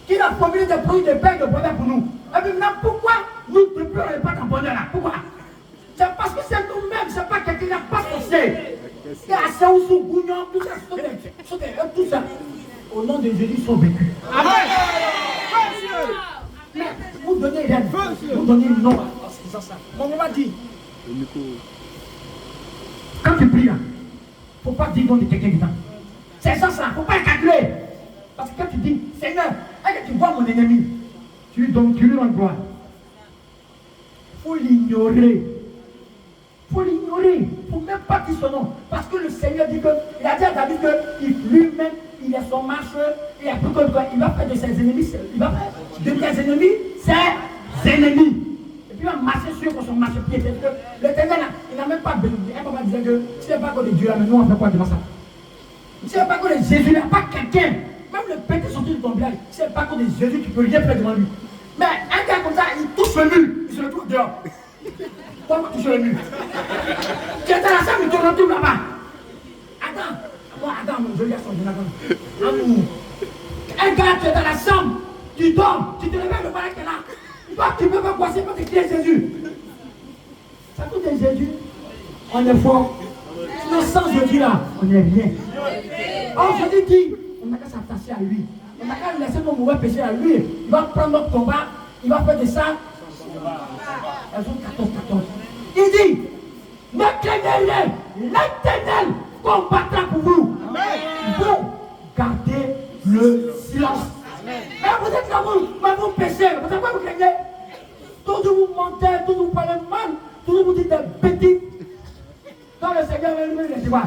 qu'il a promis des produits de paix et de bonheur pour nous. Et puis maintenant, pourquoi nous ne pleurons pas dans le bonheur là? Pourquoi? C'est parce que c'est nous-mêmes, c'est pas quelqu'un qui n'a pas forcé. Il y a assez ou sous Gougnon, tout ça, tout ça. Au nom de Jésus, ils sont vécus. Amen. Mais vous donnez rien, vous donnez une nom. Mon maman dit, quand tu pries, il ne faut pas dire nom de quelqu'un dedans. C'est ça, il ne faut pas calculer. Parce que quand tu dis, Seigneur, est-ce que tu vois mon ennemi? Tu lui rends gloire. Il faut l'ignorer. Il faut l'ignorer. Il ne faut même pas dire son nom. Parce que le Seigneur dit que, il a dit à David que lui-même, il est son marcheur. Et après, il va faire de ses ennemis, il va faire de tes ennemis, ses ennemis. Et puis il va marcher sur son marchepied. L'Éternel, il n'a même pas béni. Un papa disait que si ce n'est pas que de Dieu, mais nous on fait quoi devant ça? Si ce n'est pas que de Jésus, il n'y a pas quelqu'un. Même le pété sorti de ton village, si ce n'est pas que de Jésus, tu ne peux rien faire devant lui. Mais un gars comme ça, il touche le mur, il se retrouve dehors. Pourquoi toucher le mur? Tu es dans la salle, mais tu retournes là-bas. Attends, mon joli garçon, Jonathan. Un gars, tu es dans la chambre, tu dors, tu te réveilles, le malade qui est là. Toi, tu peux pas passer pour te crier Jésus. Ça coûte de Jésus, on est fort. Sinon, sans Jésus là, on n'est rien. Or, Jésus dit, on n'a qu'à s'attacher à lui. On n'a qu'à laisser nos mauvais péchés à lui. Il va prendre notre combat, il va faire de ça. Elles ont 14. Il dit, ne craignez rien, l'Éternel combattra pour vous. Vous gardez le silence. Mais vous êtes là, vous péchez. Vous savez quoi vous craignez? Toujours vous mentez, toujours vous parlez mal, toujours vous dites des bêtises. Quand le Seigneur va lui, il dit quoi?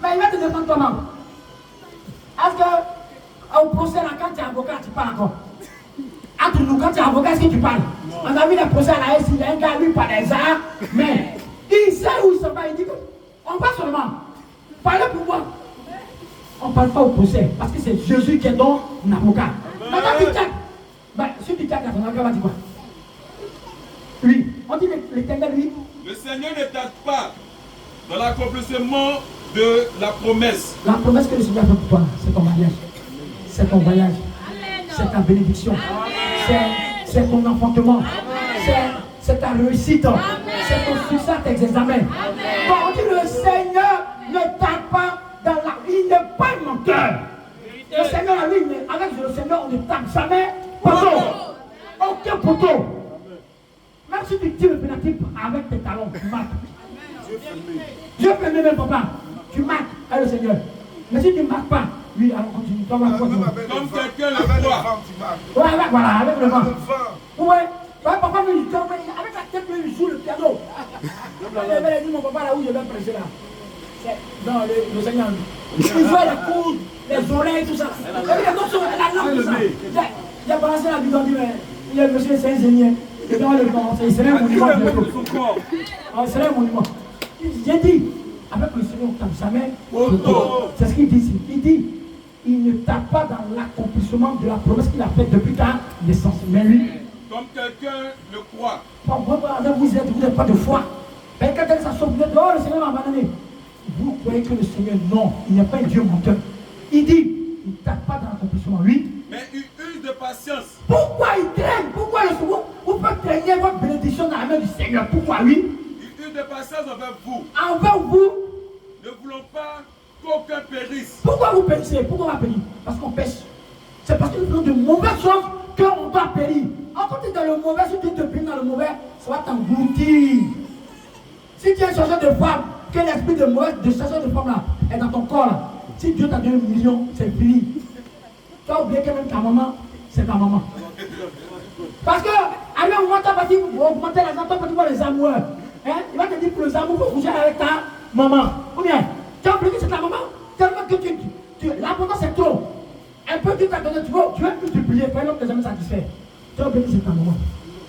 Mais il va te défendre comment? Est-ce que au procès, là, quand tu es avocat, tu parles encore? Entre nous, quand tu es avocat, est-ce que tu parles? On a vu le procès à la S, il y a un gars, lui, par les arts, mais il sait où il s'en va, il dit on va seulement parler pour moi. On ne parle pas au procès, parce que c'est Jésus qui est ton avocat. Maintenant, tu tchèques. Si tu tchèques, ton avocat va dire quoi? Oui, on dit l'Éternel, oui. Le Seigneur ne tarde pas dans l'accomplissement de la promesse. La promesse que le Seigneur fait pour toi, c'est ton mariage. C'est ton voyage. C'est ta bénédiction. C'est ton enfantement. C'est ta réussite. C'est ton succès à tes examens. Bon, on dit le Seigneur ne tarde pas dans la... Il n'est pas un menteur. Le Seigneur, lui, avec le Seigneur, on ne tarde jamais. Poteau. Aucun poteau. Même si tu tires le pénalty avec tes talons, tu marques. Dieu fait même papa. Tu marques avec le Seigneur. Mais si tu ne marques pas, oui, alors continue. Comme quelqu'un le voit. Ouais, voilà, avec le vent. Ouais, papa, avec la tête, il joue le piano. Il avait dit mon papa là où je vais prêcher là. Non, le Seigneur. Il joue la coude, les oreilles, tout ça. La langue, tout ça. J'ai balancé la bidon, il est monsieur, c'est un ingénieur. Il serait un monument. Il serait un monument. J'ai dit, avec le Seigneur, on ne tape jamais. C'est ce qu'il dit ici. Il dit, il ne tape pas dans l'accomplissement de la promesse qu'il a faite depuis ta naissance. Mais lui, comme quelqu'un le croit. Vous n'êtes pas de foi. Mais quand elle s'assoit, vous êtes, oh, le Seigneur m'a abandonné. Vous croyez que le Seigneur, non, il n'est pas un Dieu menteur. Il dit, il ne tape pas dans l'accomplissement. Lui, mais il use de patience. Pourquoi il traîne? Pourquoi vous pouvez traîner votre bénédiction dans la main du Seigneur? Pourquoi lui? Il use de patience envers vous. Envers vous? Ne voulons pas qu'aucun périsse. Pourquoi vous périssez? Pourquoi on va périr? Parce qu'on pêche. C'est parce que nous faisons de mauvaises choses qu'on doit périr. mauvais, si tu te baignes dans le mauvais, ça va t'engloutir. Si tu es chercheur de femme, que l'esprit de mauvais, de chercheur de femme là, est dans ton corps là, si Dieu t'a donné 1 million, c'est fini. Tu as oublié que même ta maman, c'est ta maman. Parce que, à un moment, tu vas augmenter les enfants, tu vois les amoureux. Hein? Il va te dire que les amours, il faut coucher avec ta maman. Ou bien, tu as oublié que c'est ta maman, tellement que l'abondance c'est trop. Un peu tu t'as donné, tu veux multiplier, faire l'homme n'est jamais satisfait. Tu as oublié que c'est ta maman.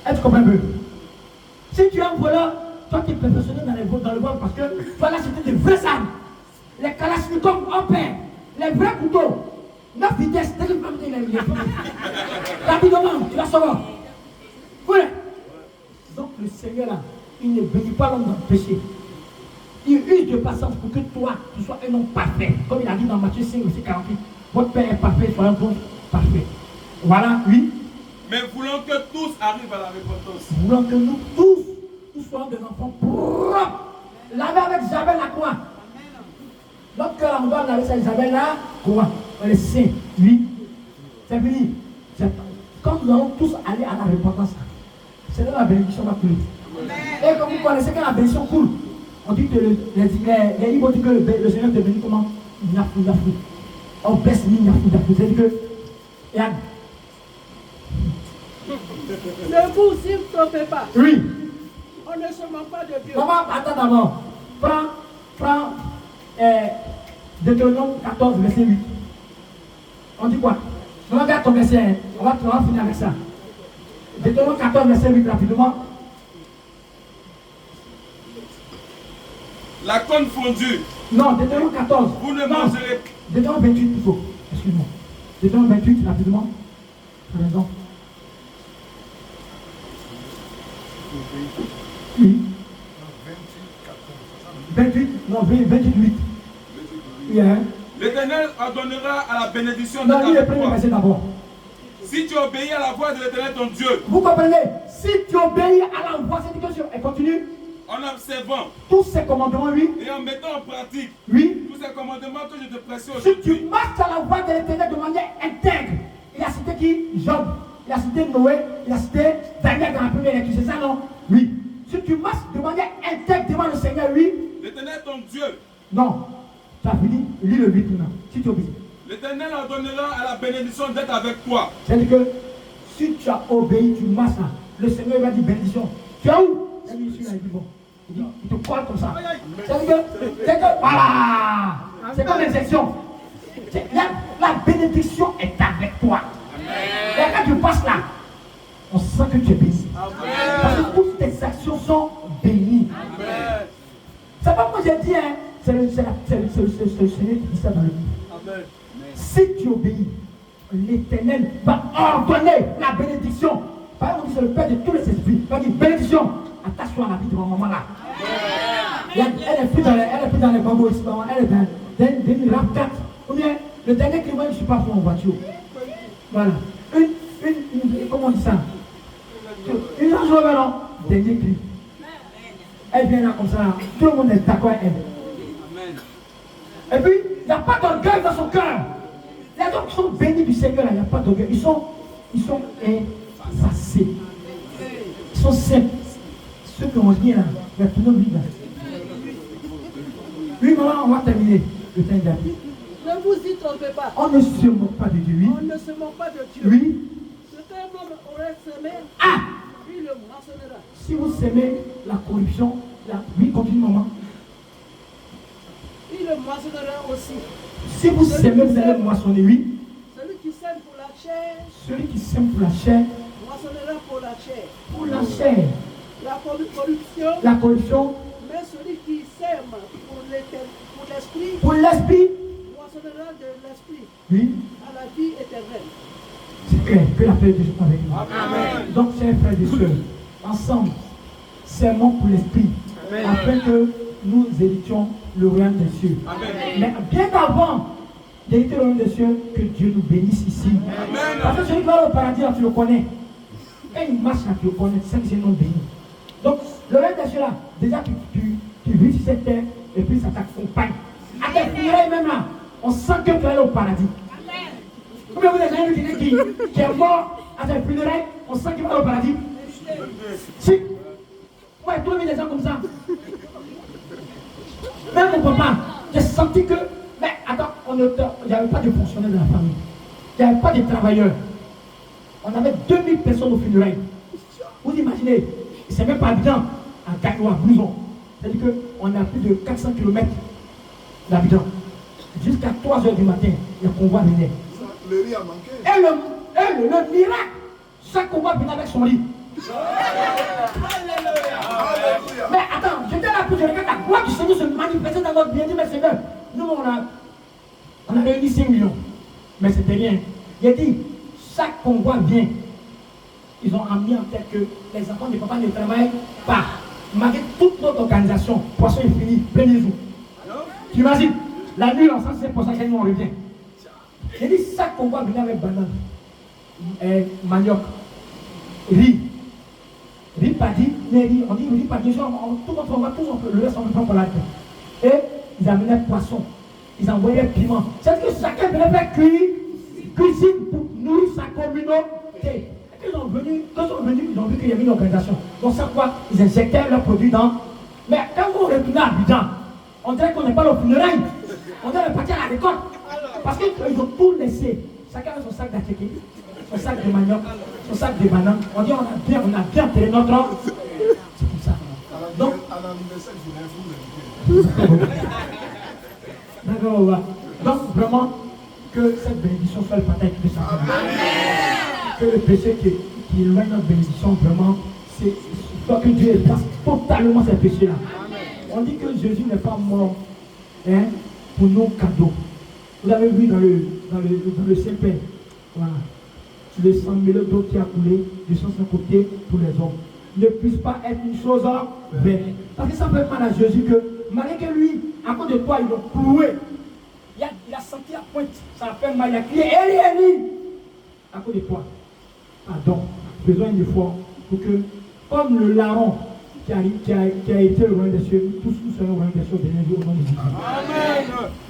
Est-ce que tu comprends un peu? Si tu es un voleur, toi tu es perfectionné dans le vol parce que tu vas là c'était des vraies armes. Les kalachnikovs en paix, les vrais couteaux. 9 vitesses, dès que tu vas mettre les rapidement, tu vas savoir. Oui. Donc le Seigneur là, il ne bénit pas l'homme dans le péché. Il use de patience pour que toi, tu sois un homme parfait. Comme il a dit dans Matthieu 5, verset 48. Votre Père est parfait, soyez donc parfait. Voilà, oui. Mais voulons que tous arrivent à la repentance. Voulons que nous tous soyons des enfants propres. Laver avec Isabelle la croix. Notre cœur, on doit laver avec Isabelle la croix. On est saint, oui. C'est fini. Quand nous allons tous aller à la repentance, c'est là la bénédiction va couler. Et comme vous connaissez que la bénédiction coule, on dit que les Ibo disent que le Seigneur te bénit comment? Nyafou. On baisse Nyafou. C'est-à-dire que, regarde. Ne vous y trompez pas. Oui. On ne se moque pas de Dieu. Maman, attends d'abord. Prends Deutéronome 14, verset 8. On dit quoi? On va regarder ton verset, on va finir avec ça. Deutéronome 14, verset 8, rapidement. La corne fondue. Non, Deutéronome 14. Vous ne Non, mangerez pas. Deutéronome 28 plutôt. Excuse-moi. Deutéronome 28, rapidement. T'as raison. Oui. 28, non, 28, 8. Yeah. L'Éternel ordonnera à la bénédiction de Non, lis le ta premier voix. verset d'abord. Si tu obéis à la voix de l'Éternel ton Dieu, Vous comprenez? Si tu obéis à la voix, c'est une question. Elle continue. en observant Tous ces commandements, oui. et en mettant en pratique Oui. tous ces commandements que je te prêchais Si tu aujourd'hui, marches à la voie de l'Éternel de manière intègre, il a cité qui? Job. Il a cité Noé. Il a cité Daniel dans la première lecture. C'est ça, non? Oui. Si tu marches de manière intègre devant le Seigneur, oui. l'Éternel ton Dieu, Non. Tu as fini. Lis le 8 maintenant. Si tu obéis. l'Éternel ordonnera à la bénédiction d'être avec toi. C'est-à-dire que si tu as obéi, tu marches là. Le Seigneur va dire bénédiction. Tu es où? Il dit, il dit bon. Il te colle comme ça. C'est-à-dire que, voilà. C'est comme l'injection. La bénédiction est avec toi. Et quand tu passes là, on sent que tu es béni. Parce que toutes tes actions sont bénies. C'est pas moi j'ai dit, hein. C'est le Seigneur qui dit ça dans le livre. Si tu obéis, l'Éternel va ordonner la bénédiction. Par exemple, c'est le Père de tous les esprits. Il va dire bénédiction. Attache-toi à la vie de ma maman là. Elle est plus dans les bambous ici, maman. Elle est dans une rap 4. Ou bien, le dernier cri, moi je ne suis pas fou en voiture. Voilà. Comment on dit ça? Une Range Rover, non? Dernier cri. Elle vient là comme ça. Tout le monde est d'accord avec elle. Et puis, il n'y a pas d'orgueil dans son cœur. Les gens qui sont bénis du Seigneur, il n'y a pas d'orgueil. Ils sont effacés. Ils sont simples. Ceux qui ont dit là, il y a tout le monde là. Oui, maman, on va terminer le temps d'appui. Ne vous y trompez pas. On ne se moque pas de Dieu, oui. On ne se moque pas de Dieu. Oui. Ce qu'un homme aurait semé, il le moissonnera. Si vous semez la corruption, oui, continue, maman. Il le moissonnera aussi. Si vous semez, vous allez moissonner, oui. Celui qui sème pour la chair, Celui qui sème pour la chair, moissonnera pour la chair. pour la chair, La corruption, la corruption, mais celui qui sème pour l'esprit, pour l'esprit, moissonnera de l'esprit oui. à la vie éternelle. C'est clair, que la paix de Dieu soit avec nous. Amen. Donc, chers frères et sœurs, ensemble, sermons pour l'esprit, afin que nous héritions le royaume des cieux. Amen. Mais bien avant d'hériter le royaume des cieux, que Dieu nous bénisse ici. Amen. Parce que celui qui va au paradis, là, tu le connais. Et il marche là, tu le connais, c'est ça que c'est non béni. Donc, le royaume des cieux là, déjà tu vis sur cette terre, et puis ça t'accompagne. À tes funérailles même là, on sent que tu vas aller au paradis. Combien vous avez quelqu'un qui est mort à tes funérailles, on sent qu'il va au paradis. Si. Moi, j'ai trouvé des gens comme ça. Même mon papa, j'ai senti que. Mais attends, il n'y avait pas de fonctionnaires dans la famille. Il n'y avait pas de travailleurs. On avait 2000 personnes au funérailles. Vous imaginez, c'est même pas bien à Gagnon, à Blouson. C'est-à-dire qu'on a plus de 400 km d'habitants. Jusqu'à 3h du matin, le convoi venait. Le riz a manqué. Et le miracle, chaque convoi venait avec son lit. Alléluia. Mais attends, j'étais là pour je regarde la gloire du Seigneur se manifester dans notre bien. Dit, mais Seigneur, nous on a réuni 5 millions. Mais c'était rien. Il a dit, chaque convoi vient. Ils ont amené en tête que les enfants de papa ne travaillent pas. Malgré toute notre organisation, poisson est fini, premier jour. Tu imagines, la nuit ensemble, c'est pour ça que nous on revient. Il a dit, chaque convoi venait avec banane, manioc, riz. Riz paddy, mais riz, on dit riz paddy, tout le monde, le reste on prend pour la tête. Et ils amenaient poisson, ils envoyaient piment. C'est-à-dire que chacun venait faire cuisine pour nourrir sa communauté. Quand ils sont venus, ils ont vu qu'il y avait une organisation. Donc c'est quoi? Ils injectaient leurs produits dans. Mais quand vous retournez à Abidjan, on dirait qu'on n'est pas au funérailles. On dirait partir à la récolte. Parce qu'ils ont tout laissé. Chacun a son sac d'attiqué, son sac de manioc, son sac de bananes. On dit on a bien enterré notre homme. C'est comme ça. Donc, À l'anniversaire, je voulais vous inviter. d'accord, donc vraiment, que cette bénédiction soit le partage de chacun. Que le péché qui éloigne notre bénédiction, vraiment, c'est que Dieu efface totalement ces péchés-là. On dit que Jésus n'est pas mort pour nos cadeaux. Vous avez vu dans le Saint-Père, voilà, le sang mêlé d'eau qui a coulé du sang sans côté pour les hommes ne puisse pas être une chose vaine. Parce que ça fait mal à Jésus que, malgré que lui, à cause de toi, ils l'ont cloué. Il a senti la pointe, ça a fait mal, il a crié Eli, Eli. À cause de toi. Pardon, faisons une fois pour que, comme le larron qui a été le royaume des cieux, tous nous serons au royaume des cieux au dernier jour au nom de Jésus. Amen.